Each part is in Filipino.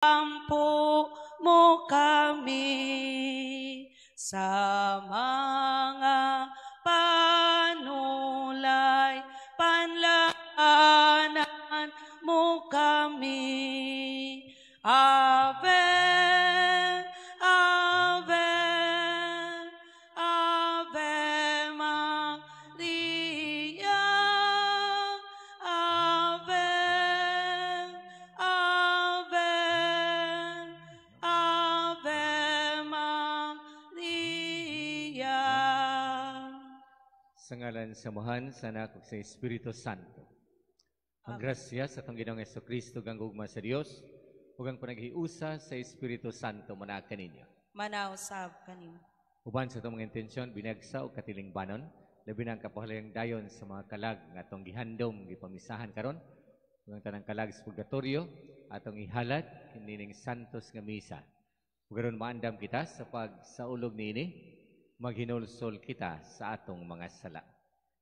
Ampo mo kami sa mga panulay, panlaanan mo kami. Ave, Ave, Ave Maria, Ave, Ave, Ave Maria. Sa ngalan sa Amahan, sa Anak, ug sa Espiritu Santo. Ang grasya sa atong Ginoong Jesucristo gangugma sa Dios ug ang panaghiusa sa Espiritu Santo manaag kaninyo. Manausab kanimo. Uban sa itong mga intensyon, binagsa o katilingbanon, labi na ang kapahalayang dayon sa mga kalag nga atong gihandom, gipamisahan karon, ug ang tanang kalag sa purgatorio, atong ihalat, kinining santos nga misa. Ug karon maandam kita sa pagsaulog niini, maghinulsol kita sa atong mga sala.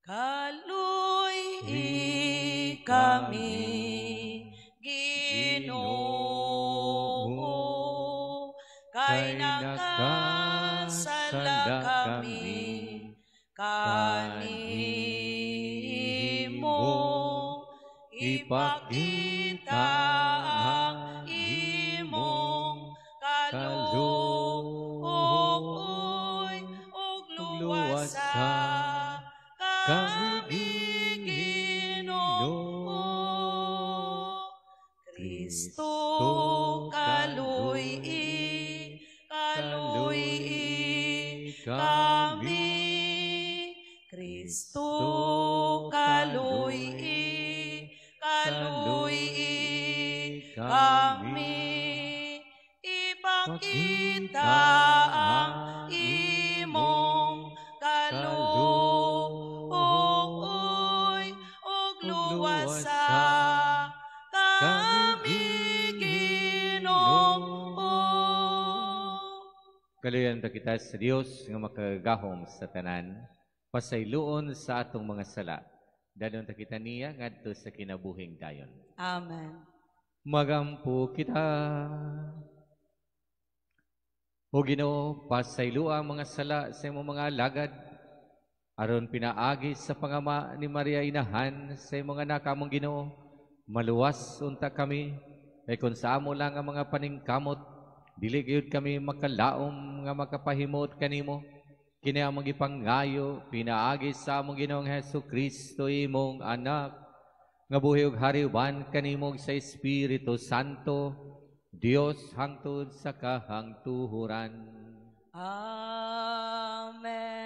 Kaluy kami, Ginoo, kay nakasala kami, kanimo ipakita ang imong kaluoy ug luwasa kami, Ginoo. Kristo kaluy kami, Kristo kaluy kami, ipakita ang imong kaluoy ug luwasa kami, Ginoo. Kaluyan ta kita sa Dios nga makagahom sa tanan, pasayloon sa atong mga sala. Danon ta kita niya ngadto sa kinabuhing dayon. Amen. Magampo kita. O Ginoo, pasaylo ang mga sala sa imong mga lagad, aron pinaagi sa pangama ni Maria inahan sa imong anak among Ginoo, maluwas unta kami, kay kung sa amo lang ang mga paningkamot, dili gyud kami makalaom nga makapahimot kanimo. Kini among gipangayo, pinaagi sa among Ginoong Hesukristo imong anak, nga buhi ug hari uban kanimo sa Espiritu Santo, Dios hangtod sa kahangtuhuran. Amen.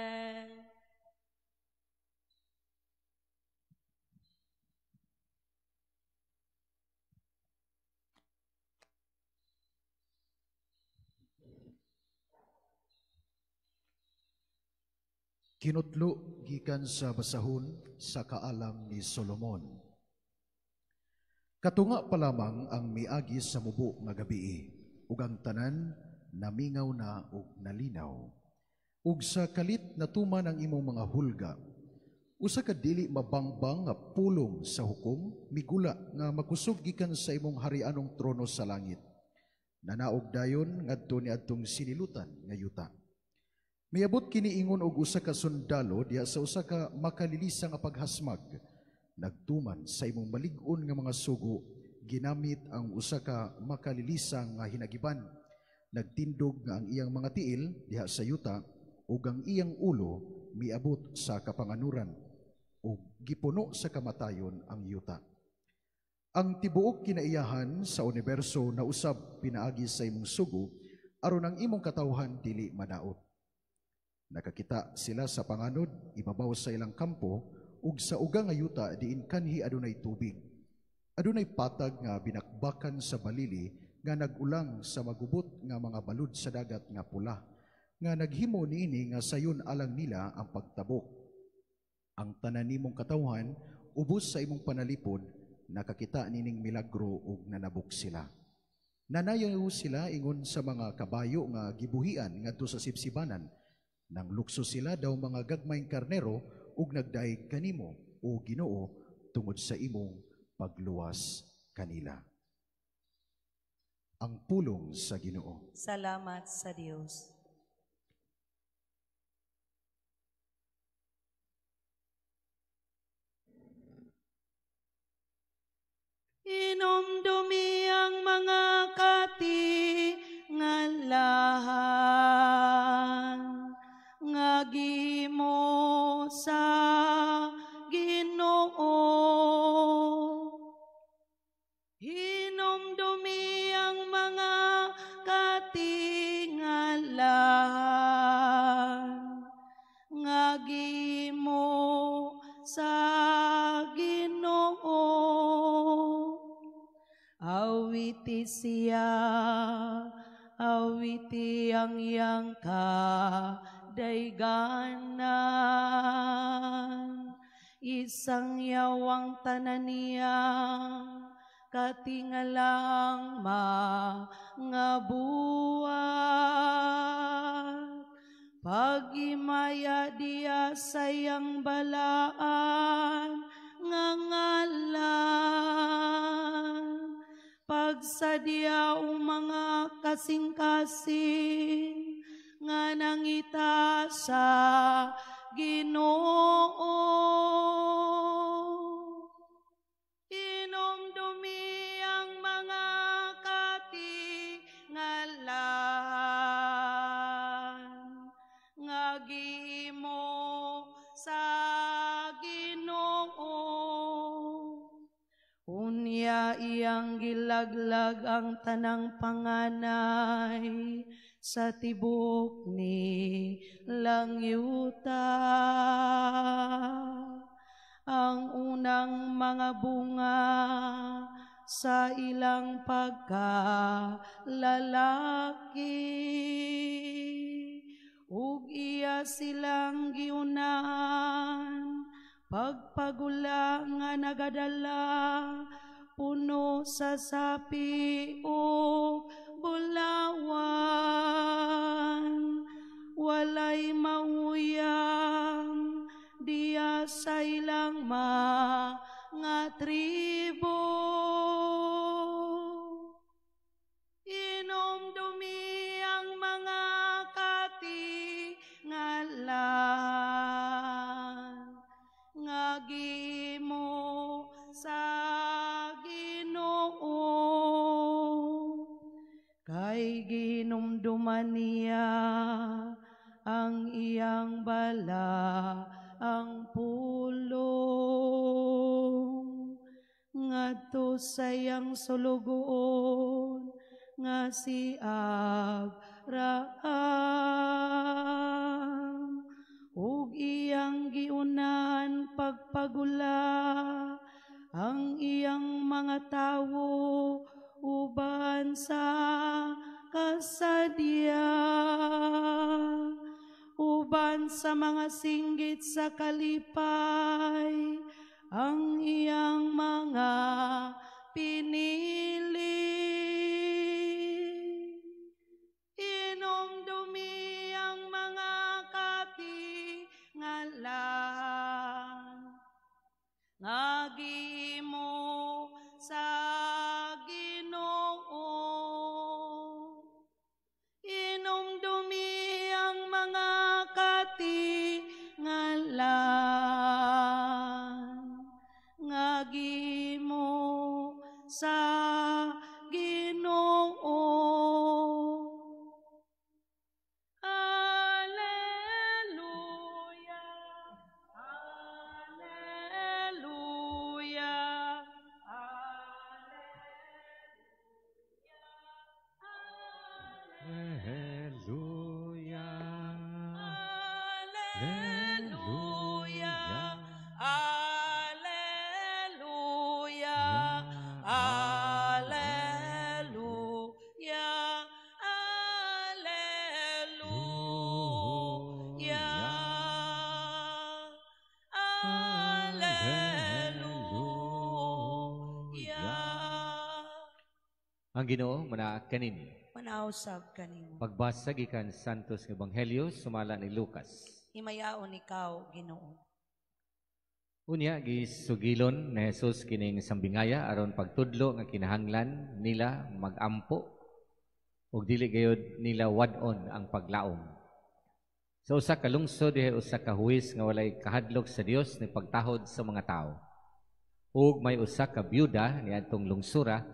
Kinutlo gikan sa basahon sa kaalam ni Solomon. Katunga pa lamang ang miagi sa mubo nga gabii, ug ang tanan namingaw na ug nalinaw. Ug sa kalit natuman ang imong mga hulga, usa ka dili mabangbang nga pulong sa hukom, migula nga makusog gikan sa imong harianong trono sa langit. Nanaog dayon ngadto niadtong sinilutan nga yuta. Miabot kini ingon og usa ka sundalo diha sa usa ka makalilisa nga paghasmag. Nagtuman sa imong malig-on nga mga sugo, ginamit ang usa ka makalilisa nga hinagiban. Nagtindog nga ang iyang mga tiil diha sa yuta ug ang iyang ulo miabot sa kapanganuran ug gipuno sa kamatayon ang yuta. Ang tibuok kinaiyahan sa universo na usab pinaagi sa imong sugo aron ang imong katawhan dili madaot. Nakakita sila sa panganod, ibabaw sa ilang kampo, ug sa ugang nga yuta diin kanhi adunay tubig. Adunay patag nga binakbakan sa balili nga nagulang sa magubot nga mga balud sa dagat nga pula, nga naghimo niini nga sayon alang nila ang pagtabok. Ang tanan nimong katawhan, ubos sa imong panalipod, nakakita nining milagro ug nanabok sila. Nanayaw sila ingon sa mga kabayo nga gibuhian ngadto sa sibsibanan. Nang lukso sila daw mga gagmayng karnero ug nagdaig kanimo, o Ginoo, tungod sa imong pagluwas kanila. ang pulong sa Ginoo. Salamat sa Dios. Inomdumi ang mga katingalahan, ngagimo sa Ginoo. Inomdumi ang mga katingalahan, ngagimo sa Ginoo. Awiti siya, awiti ang iyang kadayganan, isang yawang tananiya, katingalang mga buwan. Pag-imaya diya sayang balaan, nga ngalan. Pagsadya o mga kasing-kasing, nga nangita sa Ginoo. Inomdumi ang mga katingalahan, ngagimo sa Ginoo. Unya iyang gilaglag ang tanang panganay sa tibok ni langyuta. Ang unang mga bunga sa ilang pagkalalaki, ug iya silang giunan, pagpagula nga nagadala, puno sa sapi o bulawan. Walay mauyang diya sa ilang mga tribo. Inomdumi ang mga katingalahan, ngagimo sa Ginoo. Kay ginomduman niya ang iyang bala, ang pulong, ngadto sa iyang sulugoon, nga si Abraham. Ug iyang giunan pagpagula, ang iyang mga tawo uban sa kasadya, uban sa mga singgit sa kalipay, ang iyang mga pinili. Inomdumi ang mga katingalahan, ngagimo sa Ginoo. Inomdumi ang mga katingalahan, ngagimo sa Ginoo. Alleluia, alleluia, Hallelujah. Alleluia, alleluia, alleluia, alleluia, alleluia. Ang Ginoo manaak kanin. Manausab kanimo. Pagbasa gikan Santos nga Ebanghelyo sumala ni Lucas. Himayaon ikaw, Ginoo. Unya gisugilon na Jesus kining sambingaya aron pagtudlo nga kinahanglan nila magampo ug dili gayud nila wadon ang paglaom. Sa usa ka lungsod dihay usa ka huwis nga walay kahadlok sa Dios ni pagtahod sa mga tao. Ug may usa ka byuda niadtong lungsura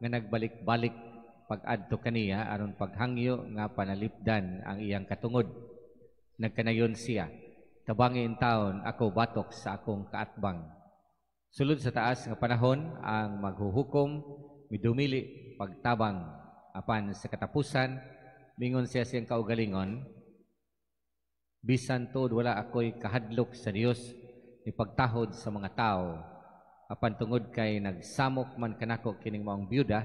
nga nagbalik-balik pag-adto kaniya aron paghangyo nga panalipdan ang iyang katungod. Nagkanayon siya, tabangi in taon ako batok sa akong kaatbang. Sulod sa taas nga panahon ang maghuhukom midumili pagtabang apan sa katapusan mingon siya siyang kaugalingon, bisan tuod wala ako'y kahadlok sa Dios ni pagtahod sa mga tao. Apan tungod kay nagsamok man kanako kining maong byuda,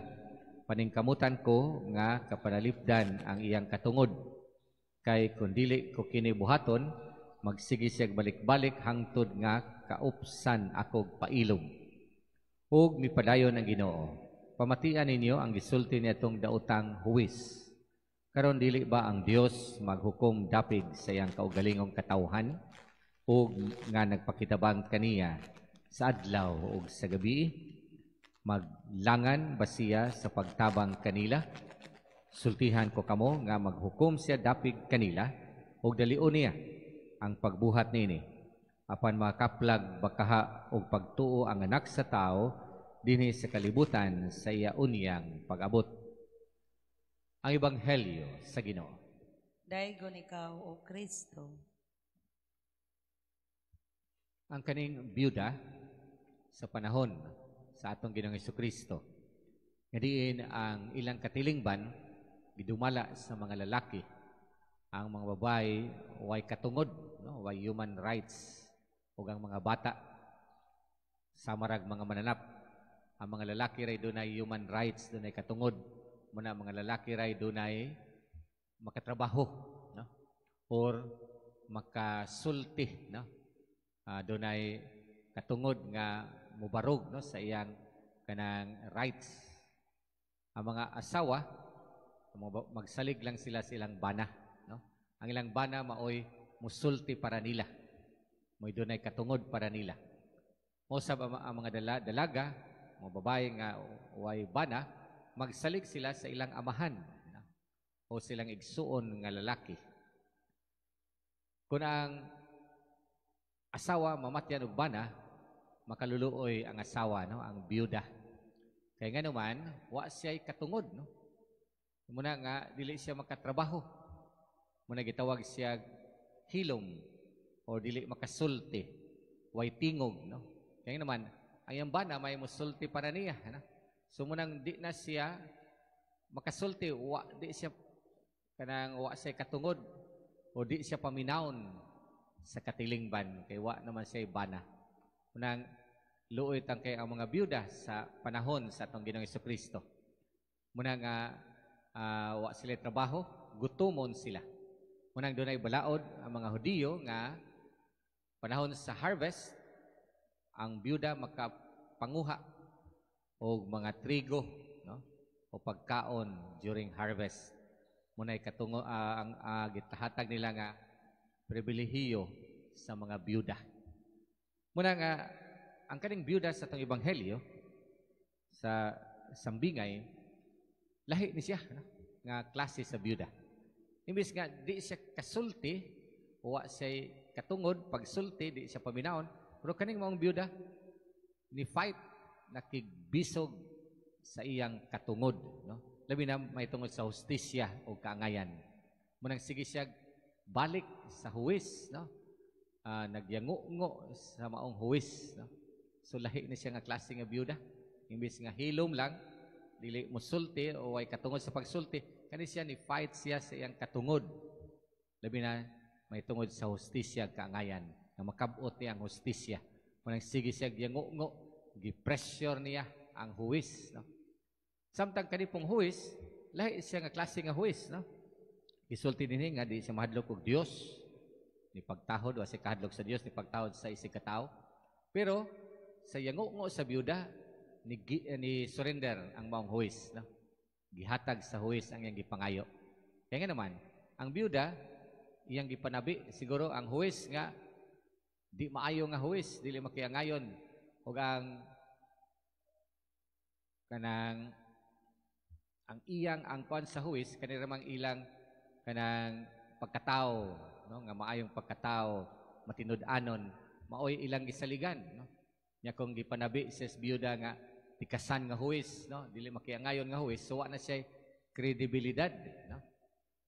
paningkamutan ko nga kapanalipdan ang iyang katungod. Kay kung dili ko kini buhaton, magsige siya balik-balik hangtod nga kaupsan akog pailog. Ug mipadayon ang Ginoo. Pamatian ninyo ang gisulti nitong daotang huwis. Karon dili ba ang Dios maghukom dapig sa iyang kaugalingong katawhan ug nga nagpakitabang kaniya sa adlaw ug sa gabi? Maglangan ba siya sa pagtabang kanila? Sultihan ko kamo nga maghukom siya dapig kanila ug dalion niya ang pagbuhat nini. Apan makaplag bakaha ug pagtuo ang anak sa tao dinhi sa kalibutan sa iya unyang pag-abot. Ang Ebanghelyo sa Ginoo. Daigon ikaw, O Kristo. Ang kaning byuda sa panahon sa atong Ginoong Hesukristo, nga diin ang ilang katilingban gidumala sa mga lalaki. Ang mga babae way katungod, no? Way human rights, ug ang mga bata samarag mga mananap. Ang mga lalaki ray dunay human rights, dunay katungod. Muna mga lalaki ray dunay makatrabaho, no? Or makasulti, no? Dunay katungod nga mubarog, no, sa iyang kanang rights. Ang mga asawa magsalig lang sila silang bana, no? Ang ilang bana maoy musulti para nila, moy dunay katungod para nila. Mosab ang mga dalaga, mga babae nga way bana, magsalig sila sa ilang amahan, no? O silang igsuon nga lalaki. Kung ang asawa mamatyan og bana, makaluluoy ang asawa, no, ang byuda. Kaya nga naman, wa siya'y katungod, no? Muna nga, dili siya makatrabaho. Muna gitawag siya hilom o dili makasulti, way tingog, no? Kaya naman, ang iyang bana may musulti para niya, no? So munang di na siya makasulti, di siya kanang wa siya katungod o di siya paminawon sa katilingban, kay wa naman siya bana. Munang luoy tang kay ang mga byuda sa panahon sa atong Ginoong Hesukristo. Muna nga wa sila trabaho, gutumon sila. Munang dunay balaod ang mga Hudiyo nga panahon sa harvest, ang byuda makapanguha o mga trigo, no, o pagkaon during harvest. Munay katungo ang gitahatag nila nga pribilehiyo sa mga byuda. Muna nga ang kaning byuda sa atong Ebanghelyo sa Sambingay, lahi ni siya, no? Nga klase sa byuda. Imbis nga di siya kasulti, wa siya katungod, pagsulti, di siya paminawon, pero kaning maong byuda, ni fight, nakigbisog sa iyang katungod, no? Labi na may tungod sa hustisya o kaangayan. Munang sige siya balik sa huwis, no? Nagyango-ngo sa maong huwis, no? So lahi ni siya nga klase nga byuda. Imbis nga hilom lang, dili musulti o ay katungod sa pagsulti, kani siya ni fight siya sa iyang katungod. Labi na may tungod sa hustisya kaangayan, nga makabot niya ang hustisya. Munang sige siya gyango-ngo, gi-pressure niya ang huwis, no? Samtang kani pong huwis, lahi siya nga klase nga huwis, no? Gisulti dinhi nga di siya mahadlok og Dios, ni pagtahod o si kahadlok sa Dios, ni pagtahod sa isig katao. Pero sa yango-ngo sa byuda, ni surrender ang maong huwis, no? Gihatag sa huwis ang iyang gipangayo. Kaya nga naman, ang byuda, iyang gipanabi, siguro ang huwis nga, di maayo nga huwis, dili makiangayon, o ang kanang ang iyang angkon sa huwis kaniramang ilang kanang pagkatao, no, nga maayong pagkatao, matinud-anon, maoy ilang gisaligan, no. Nya kung gipanabi sa biyuda nga tikasan nga huwis, no, dili makiangayon nga huwis, so wa na siya kredibilidad, no.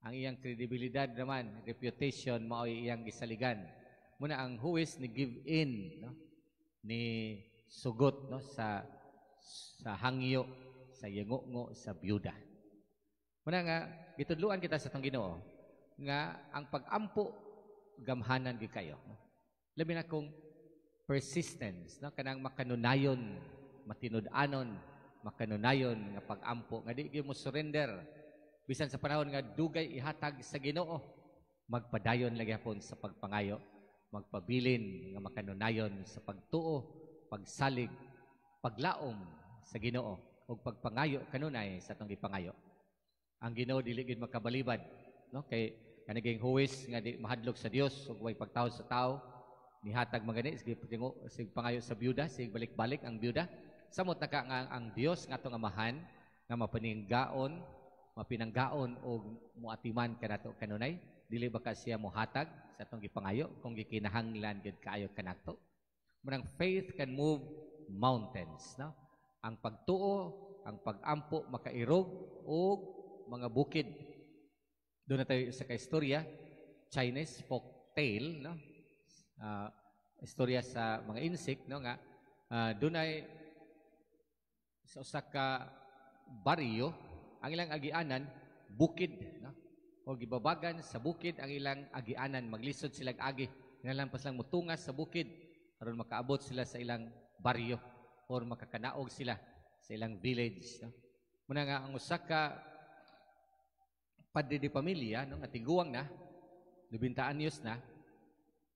Ang iyang kredibilidad naman, reputation, maoy iyang gisaligan. Muna ang huwis ni give in, no, ni sugot, no, sa hangyo, sa yango sa biyuda. Muna nga gitudluan kita sa tong Ginoo nga ang pag-ampo gamhanan gyud kayo, no? Labi na kung persistence, no, kanang makanunayon, matinud-anon, makanunayon nga pag-ampo nga di gyud mo surrender bisan sa panahon nga dugay ihatag sa Ginoo, magpadayon lagi hapon sa pagpangayo, magpabilin nga makanunayon sa pagtuo, pagsalig, paglaom sa Ginoo ug pagpangayo kanunay sa atong gipangayo. Ang Ginoo dili gid makabalibad, no, kay kaniging huwis nga di mahadlok sa Dios ug way pagtawad sa tao, nihatag magani sig pangayo sa byuda, sig balik-balik ang byuda. Samot na ka nga ang Dios nga atong amahan nga mapinanggaon og muatiman kanato kanunay, dili ba ka siya mohatag sa atong gipangayo kung gikinahanglan gid kaayo kanato. Munang faith can move mountains, no? Ang pagtuo, ang pag-ampo makairog og mga bukid. Doon na tayo sa kaistorya, Chinese folk tale, no? Istorya sa mga insect, no, nga doon ay sa usa ka baryo, ang ilang agianan bukid, no? O gibabagan sa bukid ang ilang agianan, maglisod sila agi, ngalampas lang mutungas sa bukid aron makaabot sila sa ilang baryo or makakanaog sila sa ilang village, no? Muna nga ang usa ka padre de pamilya, no, nga tiguang na 90 anyos na,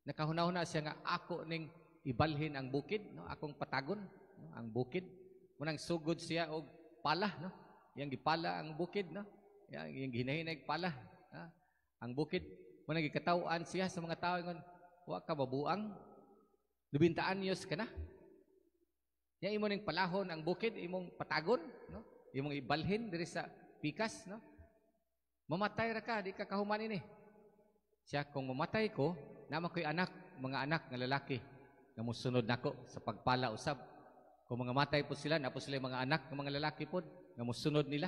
nakahuna-huna siya nga ako ning ibalhin ang bukid, no, akong patagon, no, ang bukid. Munang sugod siya og pala, no, yang gipala ang bukid, no, yang ginahinay pala, ang bukid. Munang gikataw-an siya sa mga tao ngon, wa ka babuang 90 anyos ka na. Ya imo ning palahon ang bukid, imong patagon, no? Imong ibalhin diri sa pikas, no? Mamatay ra ka, di ka kahuman ini. Siya, kung mamatay ko, nama ko'y anak, mga anak nga lalaki nga musunod nako sa pagpala usab. Kung mga matay po sila, napo sila mga anak ng mga lalaki po nga musunod nila.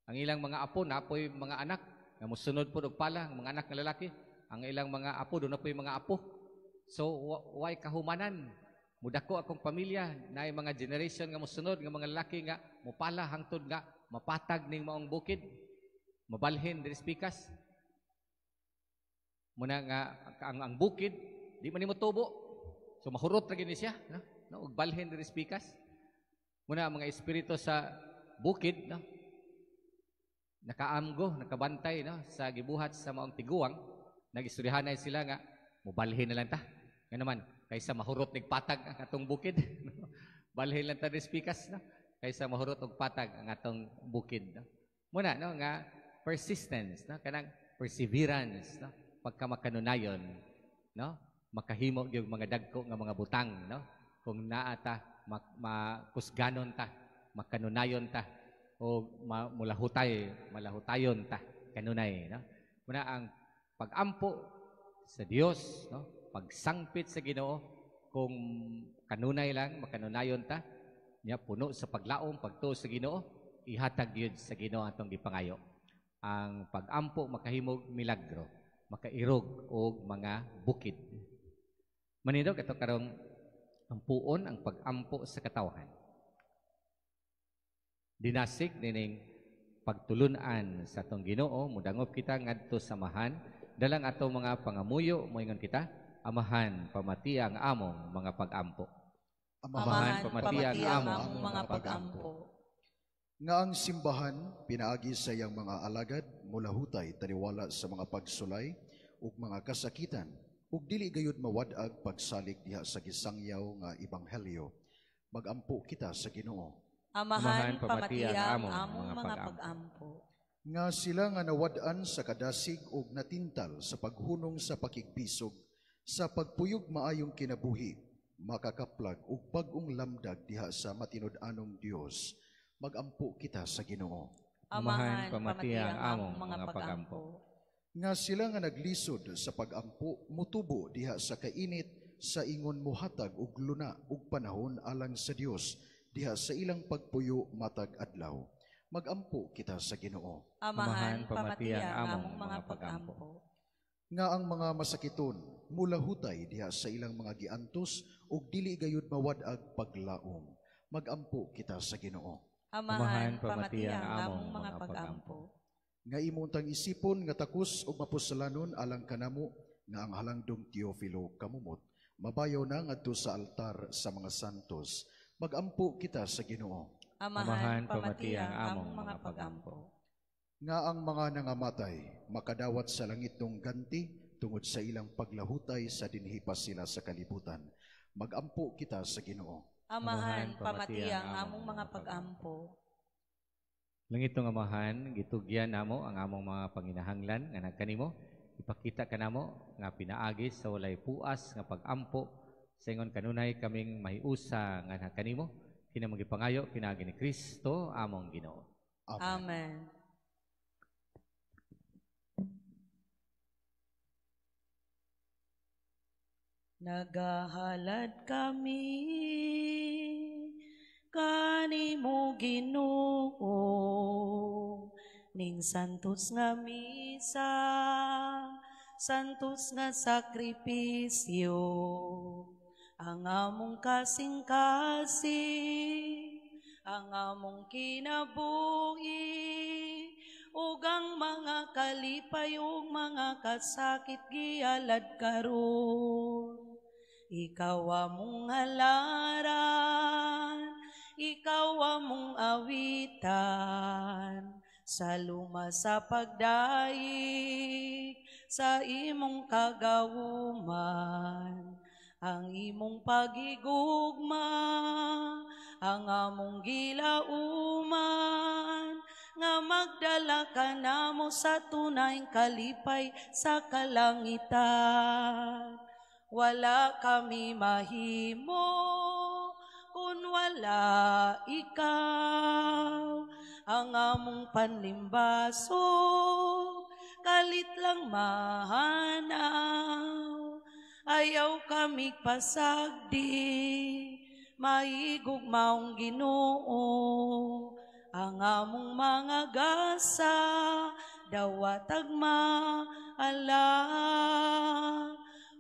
Ang ilang mga apo, napoy mga anak nga musunod po og pala, ang mga anak nga lalaki. Ang ilang mga apo, doon na po yung mga apo. So, why kahumanan? Mudako akong pamilya na mga generation nga musunod nga mga lalaki nga mupala hangtod nga mapatag ning maong bukid, mabalhin diri pikas. Muna nga ang bukid di man nimo tubo, so mahurot ra gid ni siya, no, ug balhin diri pikas. Muna ang mga espiritu sa bukid, no, nakaamgo, nakabantay, no, sa gibuhat sa maong tiguang, nagistoryahanay sila nga mobalhin na lang ta. Nga naman kaysa mahurot nig patag ang atong bukid. Balhin lang ta diri pikas, no, kaysa mahurot og patag ang atong bukid, no. Muna, no, nga persistence, no, kanang perseverance, no, pagkamakanunayon, no, makahimo gyud mga dagko nga mga butang, no, kung naa ta makusganon ta, makanunayon ta o malahutayon ta kanunay, no. Muna ang pag-ampo sa Dios, no, pagsangpit sa Ginoo, kung kanunay lang makanunayon ta, niya puno sa paglaom, pagtuo sa Ginoo, ihatag yun sa Ginoo atong gipangayo. Ang pag-ampo makahimog milagro, makairog og mga bukid. Manindog ato karong ang puon ang pag-ampo sa katawhan. Dinasig nining pagtulunan sa atong Ginoo, mudangop kita ngadto sa amahan, dalang ato mga pangamuyo, moingon kita, amahan pamati ang among mga pag-ampo. Amahan pamati ang among mga pag-ampo. Nga ang simbahan pinaagi sa iyang mga alagad mula hutay taniwala sa mga pagsulay ug mga kasakitan ug dili gayud mawad-ag pagsalig diha sa gisangyaw nga ebanghelyo. Magampo kita sa Ginoo. Amahan pamati ang among mga pag-ampo. Nga sila nga nawad-an sa kadasig ug natintal sa paghunong sa pakigpisog sa pagpuyog maayong kinabuhi, makakaplag ug bag-ong lamdag diha sa matinud-anong Dios. Magampo kita sa Ginoo. Amahan pamati ang among mga pagampo. Nga sila nga naglisod sa pagampo, mutubo diha sa kainit sa ingon muhatag og luna ug panahon alang sa Dios diha sa ilang pagpuyo matag adlaw. Magampo kita sa Ginoo. Amahan pamati ang among mga pagampo. Nga ang mga masakiton mula hutay diha sa ilang mga giantos ug dili gayud mawad-ag paglaom. Magampo kita sa Ginoo. Amahan pamati ang among mga pagampo. Nga imuntang isipon nga takos ug mapusalanon alang kanamo nga ang halangdong Teofilo kamumot mabayaw na ngadto sa altar sa mga santos. Magampo kita sa Ginoo. Amahan pamati ang among mga pagampo. Nga ang mga nangamatay makadawat sa langit ng ganti tungod sa ilang paglahutay sa dinhi pa sila sa kalibutan. Magampo kita sa Ginoo. Amahan pamati ang among mga pagampo. Langit ng Amahan, gitugyan namo ang among mga panginahanglan nga nagkanimo. Ipakita ka namo nga pinaagi sa walay puas nga pagampo sa ingon kanunay kaming mahiusa nga nagkanimo. Kina magipangayo pinaagi ni Kristo among Ginoo. Amen. Nagahalad kami kanimo Ginoo ning santos nga misa, santos nga sakripisyo, ang among kasing-kasing, ang among kinabuhi, ug ang mga kalipay ug mga kasakit gialad karon. Ikaw among halaran, ikaw among awitan, sa luma sa pagdaig, sa imong kagawuman, ang imong pagigugma, ang among gilauman, nga magdala ka namo sa tunayng kalipay sa kalangitan. Wala kami mahimo kung wala ikaw, ang among panlimbaso kalit lang mahanaw. Ayaw kami pasagdi, maigugmaong Ginoo, ang among mga gasa dawatag maala.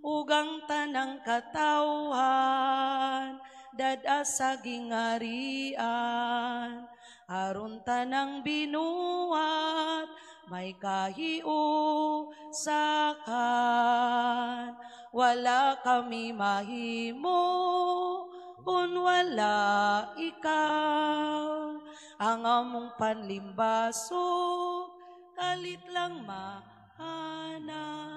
Ugang tanang katawhan dad-a sa gingarian, aron tanang binuhat may kahiusakan. Wala kami mahimo kung wala ikaw, ang among panlimbaso kalit lang mahanaw.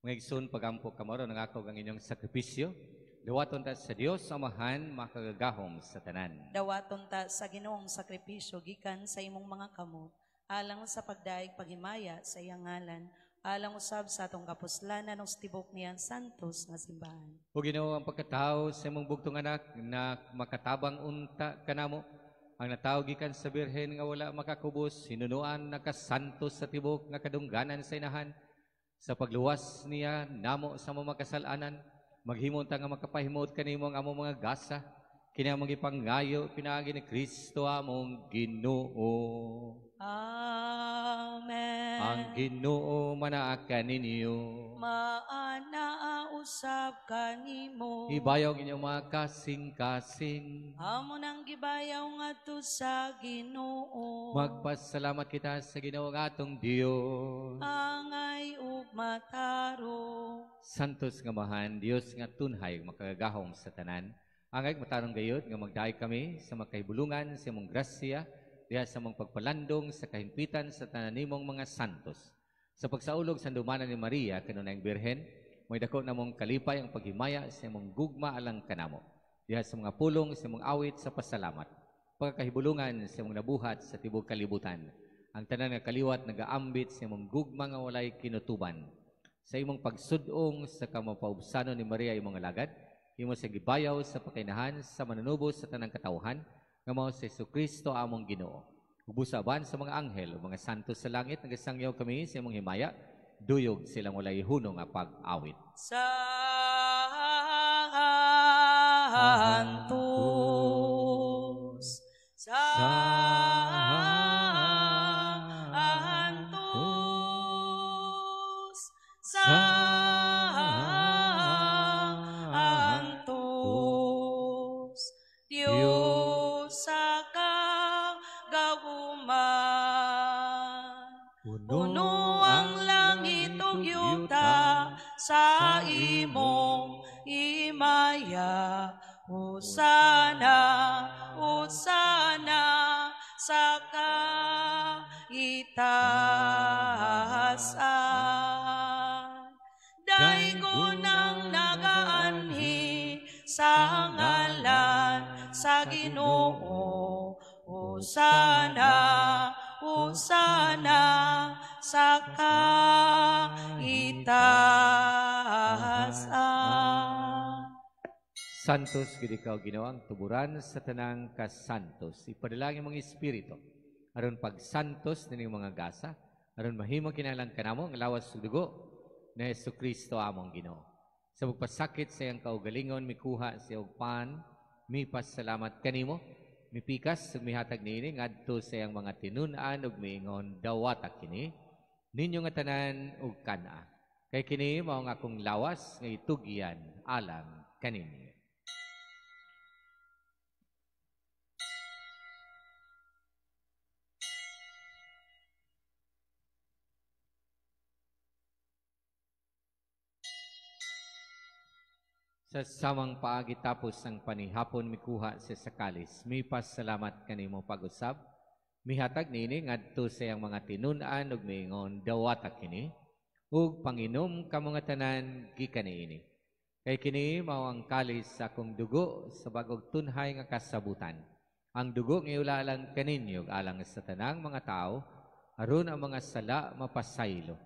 Mga igsoon, pagampo kamaro ng ako ang inyong sakripisyo. Dawaton ta sa Dios Amahan makagagahom sa tanan. Dawaton ta sa Ginoong sakripisyo gikan sa imong mga kamot, alang sa pagdaig paghimaya sa iyang ngalan, alang usab sa atong kapuslanan ug tibok niyan santos nga simbahan. O Ginoo, ang pagkatao sa imong bugtong anak na makatabang unta kanamo, ang natawag gikan sa Birhen nga wala makakubos, hinunuan nakasantos sa tibok nga kadungganan sa inahan, sa pagluwas niya namo sa mga kasalanan, maghimon ta nga makapahimot kanimo ang among mga gasa, kinamong ipangayo pinaagi ni Kristo among Ginoo. Amen. Ang Ginoo manaakan ninyo. Maana usab kanimo. Ibayaw inyong mga kasing-kasing. Amo nang gibayaw ngadto sa Ginoo. Magpasalamat kita sa Ginoo nga atong Dios. Angay ug mataro. Santos nga mahan, Dios nga tunhay makagahom sa tanan. Angay matarong gayud nga magdaay kami sa makahibulungan sa imong grasya, diha sa mong pagpalandong sa kahimpitan sa tananimong mga santos. Sa pagsaulog sa dumanan ni Maria kanunayng Birhen, may dako namong kalipay ang paghimaya sa imong gugma alang kanamo. Diha sa mga pulong sa imong awit sa pasalamat. Pagkahibulungan sa imong nabuhat sa tibok kalibutan. Ang tanan nga kaliwat nagaambit sa imong gugma nga walay kinutuban. Sa imong pagsudong sa kamapaubsanon ni Maria imong alagad, imo sa gibayaw sa pakainahan sa manunubos sa tanang katawhan, nga mao si Jesucristo among Ginoo. Ubusaban sa mga anghel o mga santo sa langit, nagasangyaw kami sa imong himaya, duyog silang walay hunong nga pag-awit. Santos, Santos, Santos, Diyos sa kagahuman. Puno ang langit ug yuta sa imong himaya. Hosana, Hosana sa kaitaasan. Daygon ang nagaanhi sa ngalan sa Ginoo. Hosana, Hosana sa kaitaasan. Santos, gid ikaw Ginoo ang tuburan sa tanang kasantos. Ipadalangin mga espiritu aron pagsantos nining mga gasa, aron mahimo kinalang kanamo ang lawas ug dugo na Jesucristo among Ginoo. Sa pagpasakit sa iyang kaugalingon mikuha sa iyang pan, mipasalamat kanimo, mipikas ug mihatag niini ngadto sa iyang mga tinun-an ug miingon dawata kini ninyo nga tanan ug kana. Kay kini mao nga akong lawas nga itugyan alang kaninyo. Sa samang paagi tapos ang panihapon mikuha sa sakalis, may pasalamat kanimo pag-usab, mihatag nini ngadto sa iyang mga tinun-an ug miingon dawata kini, ug panginom ka mga tanan gikaniini. Kay kini mao ang kalis sa akong dugo sa bagog tunhay nga kasabutan. Ang dugo nga iulalang kaninyo alang sa tanang mga tao, aron ang mga sala mapasaylo.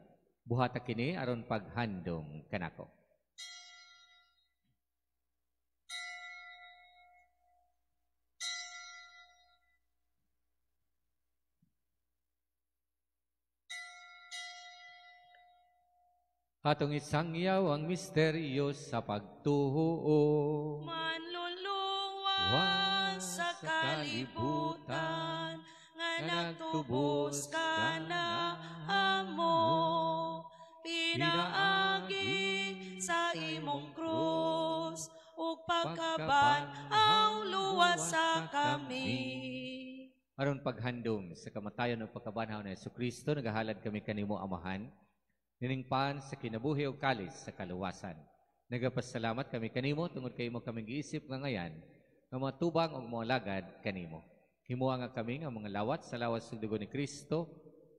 Buhata kini aron paghandom kanako. Atong isangyaw ang misteryo sa pagtuo. Manluluwas sa kalibutan, nga nagtubos ka na amo. Pinaagi sa imong krus, ug pagkaban ang luwas sa kami. Aron paghandom sa kamatayon ug pagkabanhaw ni Jesucristo, nagahalad kami kanimo Amahan, niningpan sa kinabuhi o kalis sa kaluwasan. Nagapasalamat kami kanimo tungod kay mo kaming giisip nga ngayan nga matubang og mga lagad kanimo. Himuha nga kami nga mga lawat sa lawas sa dugo ni Kristo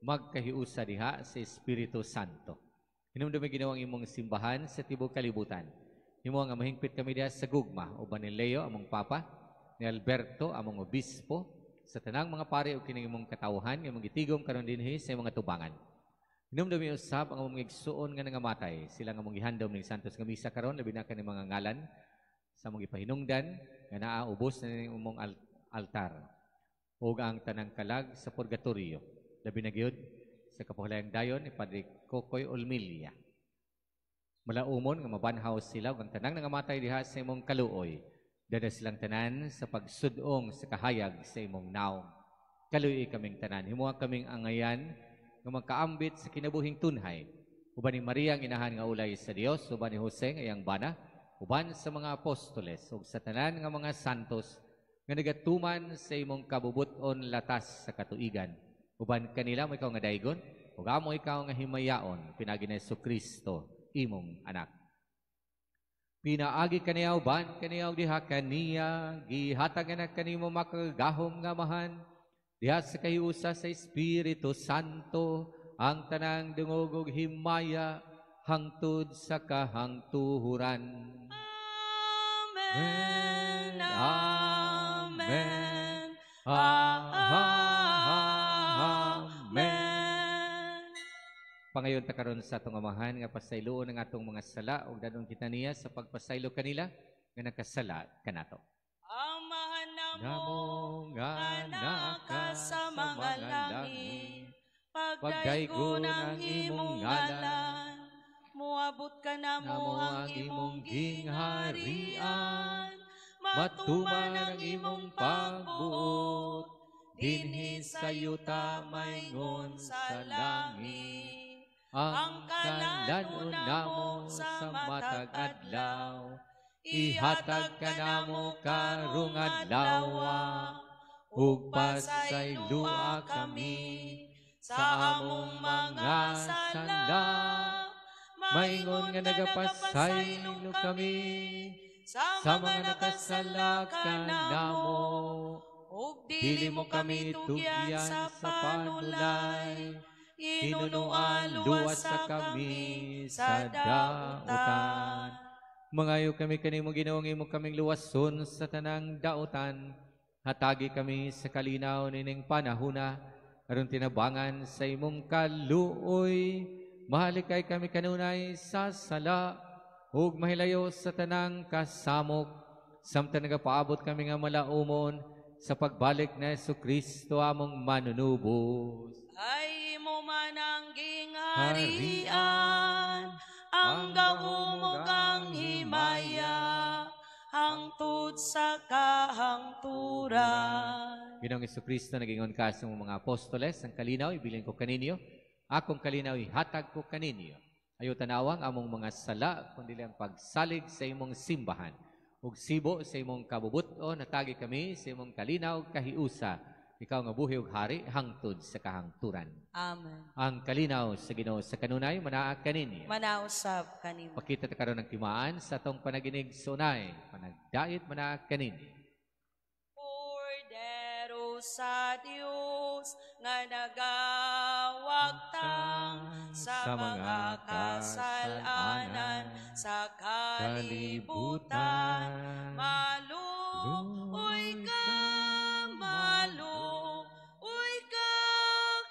magkahiusa diha sa Espiritu Santo. Hinumdumi ginawang imong simbahan sa tibuok kalibutan. Himuha nga mahingpit kami diha sa gugma uban ni Leo among papa, ni Alberto among obispo, sa tanang mga pari ug kining imong katawhan nga imong gitigom karon dinhi sa mga tubangan. Hinumdumi usab ang mga igsuon nga nangamatay, sila nga mong gihandom ning Santos nga misa karon labi na kani mga ngalan sa mong ipahinungdan nga naa ubos na ning umong altar. Ug ang tanang kalag sa purgatorio, labi na gyud sa kapuhalayang dayon ni Padre Kokoy Olmilia. Malaumon nga mabanhaw sila ug ang tanang nangamatay diha sa imong kaluoy, dada silang tanan sa pagsudong sa kahayag sa imong naong. Kaluoy kaming tanan, himuha kaming angayan nga magkaambit sa kinabuhing tunhay, uban ni Maria ang inahan nga ulay sa Dios, uban ni Jose nga iyang bana, uban sa mga apostoles ug sa tanan nga mga santos nga nagatuman sa imong kabubuton latas sa katuigan. Uban kanila mo ikaw nga daygon, ug amo ikaw nga himayaon pinagi ni Jesucristo imong anak. Pinaagi kaniya uban kaniya ug diha kaniya gihatag na kanimo makagahom nga Amahan. Diha sa kahiusa sa Espiritu Santo, ang tanang dungog ug himaya, hangtod sa kahangtuhuran. Amen. Amen. Amen. Pangayon ta karon sa atong Amahan nga pasayloon ang atong mga sala ug dadong kita niya sa pagpasaylo kanila nga nakasala kanato. Amahan Namo nga naka sa mga langit, pagdaygo ng imong ngalan, muabot ka na mo ang imong gingharian, matuman ang imong pagbuot, dinhi sa yuta maingon sa langit. ang kalan namo sa matag adlaw, ihatag ka namo karong adlaw, ug pasaylua kami sa among mga sala. Maingon nga nagapasaylo kami sa mga nakasala ka namo, ug dili mo kami tugyan sa panulay, hinunuan luwas sa kami sa dautan. Mangayo kami kanimo Ginoong imo kaming luwason sa tanang dautan, hatagi kami sa kalinaw nining panahona, aron tinabangan sa imong kaluoy. Mahalikay kami kanunay sa sala, ug mahilayo sa tanang kasamok, samtang nagapaabot kami nga malaumon sa pagbalik na Jesucristo among manunubos. ay mo man ang gingharian, ang gahumog ang himaya, hangtod sa kahangturan. Ginoong Jesucristo, nagingon ka sa mga apostoles, ang kalinaw ibilin ko kaninyo, akong kalinaw ihatag ko kaninyo. Ayaw tanawang among mga sala, kundi ang pagsalig sa imong simbahan. Ug sibo sa imong kabubuton, natagi kami sa imong kalinaw kahiusa. Ikaw nga buhi ug hari hangtod sa kahangturan. Amen. Ang kalinaw sa Ginoo sa kanunay manaa kaninyo. Manausab kanimo. Pakita ta karon ng timaan sa atong panaginig sunay, panagdait manaa kaninyo. Cordero sa Dios nga nagawagtang sa mga kasalanan sa kalibutan, maluoy ka, maluoy ka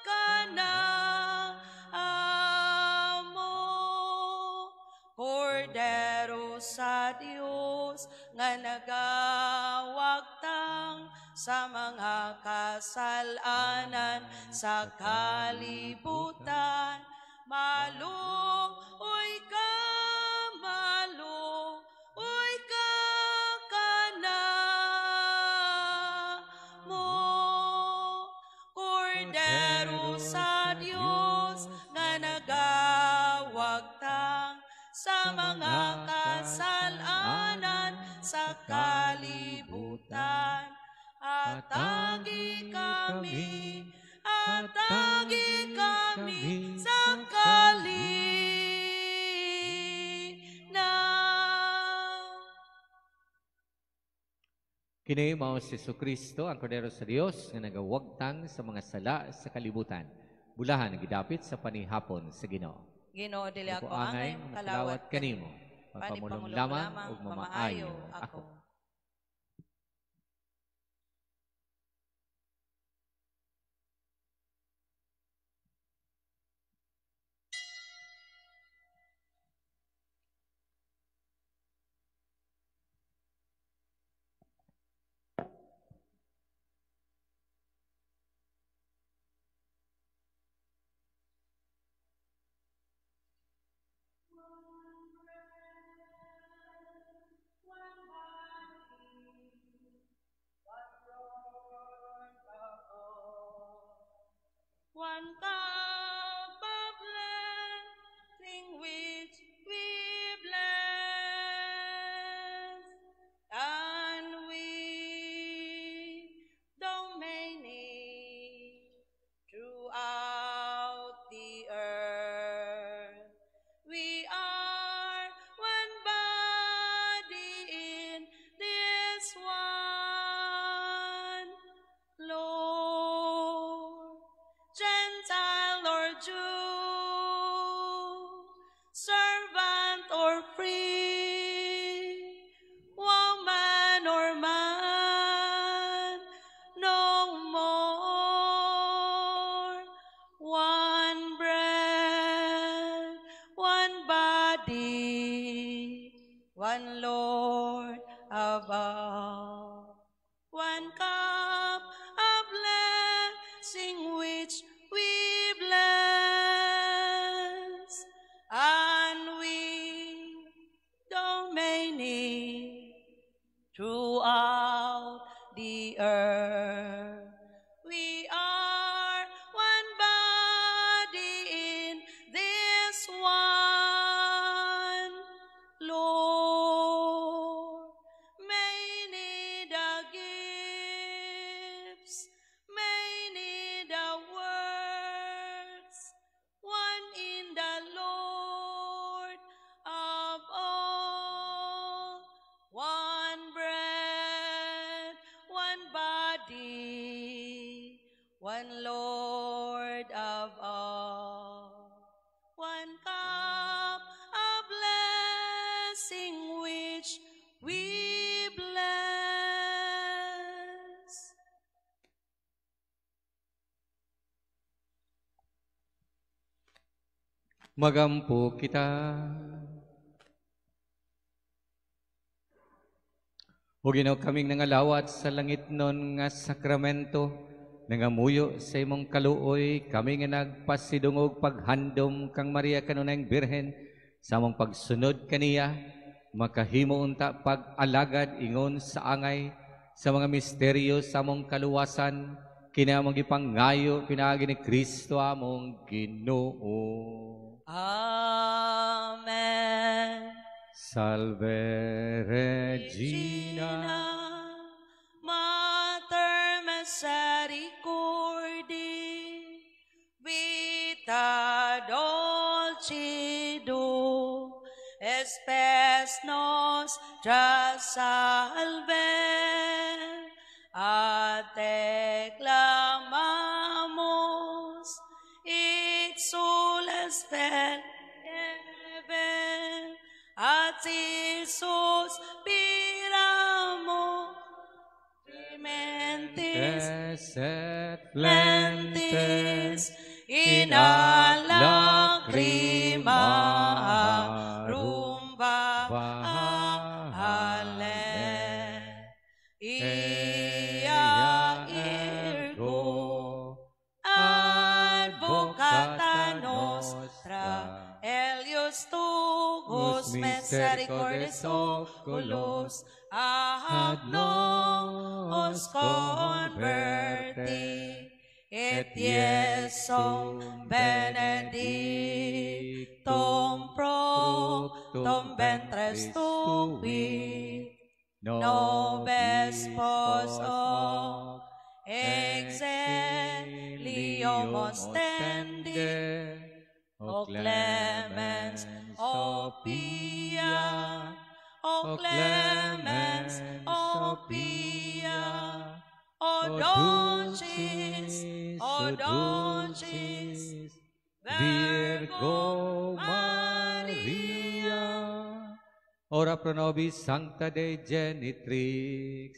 kana amo. Cordero sa Dios nga nagawagtang sa mga kasalanan sa kalibutan, maluoy ka, maluoy ka kana mo. Cordero sa Dios nga nagawagtang sa mga kasalanan sa kalibutan, atagi kami sa kalinaw. Kini mao si Jesucristo, ang Kordero sa Dios nga nagawagtang sa mga sala sa kalibutan. Bulahan gidapit sa panihapon sa Ginoo. Ginoo dili ako Angay angay kalawat kanimo. Pagpamulong lamang ug mamaayo ako. ako. One cup of blessing which we bless, and we dominion throughout the earth. We are one body in this one Lord. Gentile or Jew, servant or free, woman or man, no more. One bread, one body, one Lord above, one Magampo kita. O Ginoo, kaming nangalawat sa langit nun nga sakramento, nangamuyo sa imong kaluoy, kami nga nagpasidungog paghandom kang Maria kanunayng Birhen, sa among pagsunod kaniya, makahimo unta pag-alagad ingon sa angay, sa mga misteryo sa among kaluwasan, kinamang ipangayo, pinaagi ni Kristo among Ginoo. Amen. Salve Regina, Mater Misericordiae, Vita Dulcido, Espes Nostra Salve, a te clamamos, exules per heaven, at Jesus piramo, Clementes, et Lentes, in a lacrima rumba ale, ia ergo advocata nostra, Elius tuus misericordes oculos ad nos converti, et Iesum benedictum fructum ventris tui, nobis post hoc exilium ostende, o clemens, o pia, o clemens, o pia, o dulcis, Virgo Maria, ora pro nobis sancta Dei genitrix,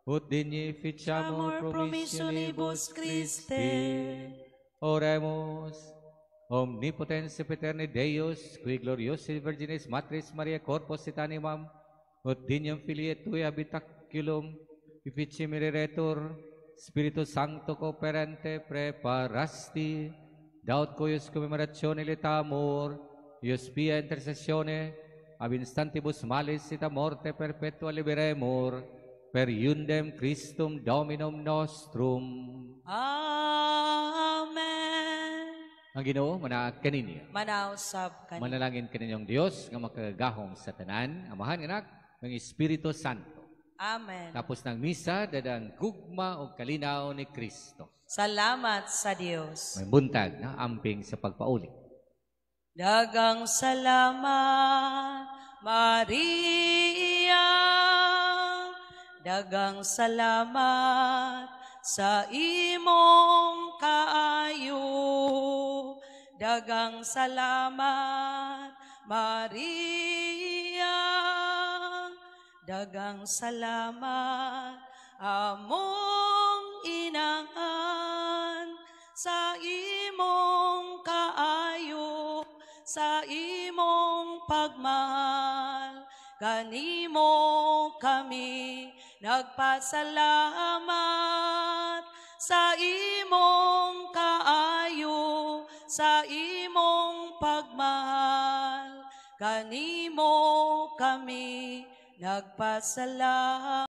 ut dignificiamur promissionibus Christi. Oremus. Omnipotens Paterni Deus, qui gloriosi Virginis Matris Maria Corpus et Animam, ut dignum Filii et Tui habitaculum, efficimere retur, Spiritus Sancto cooperante preparasti, daut cuius commemoratione letamur, ius pia intercessione, ab instantibus malis et a morte perpetua liberemur, per iundem Christum Dominum nostrum. Amen. Ang Ginoo manaag kaninyo. Manausab kanina. Manalangin kaninyong Dios nga makagahom sa tanan, Amahan, Anak, ng Espiritu Santo. Amen. Tapos ng misa, dadang gugma o kalinaw ni Kristo. Salamat sa Diyos. May buntag na amping sa pagpaulit. Dagang salamat, Maria. Dagang salamat sa imong kaayo. Dagang salamat, Maria. Dagang salamat, among inangan, sa imong kaayo, sa imong pagmahal. Kanimo kami nagpasalamat, sa imong kaayo, sa imong pagmahal. Kanimo kami nagpasalamat.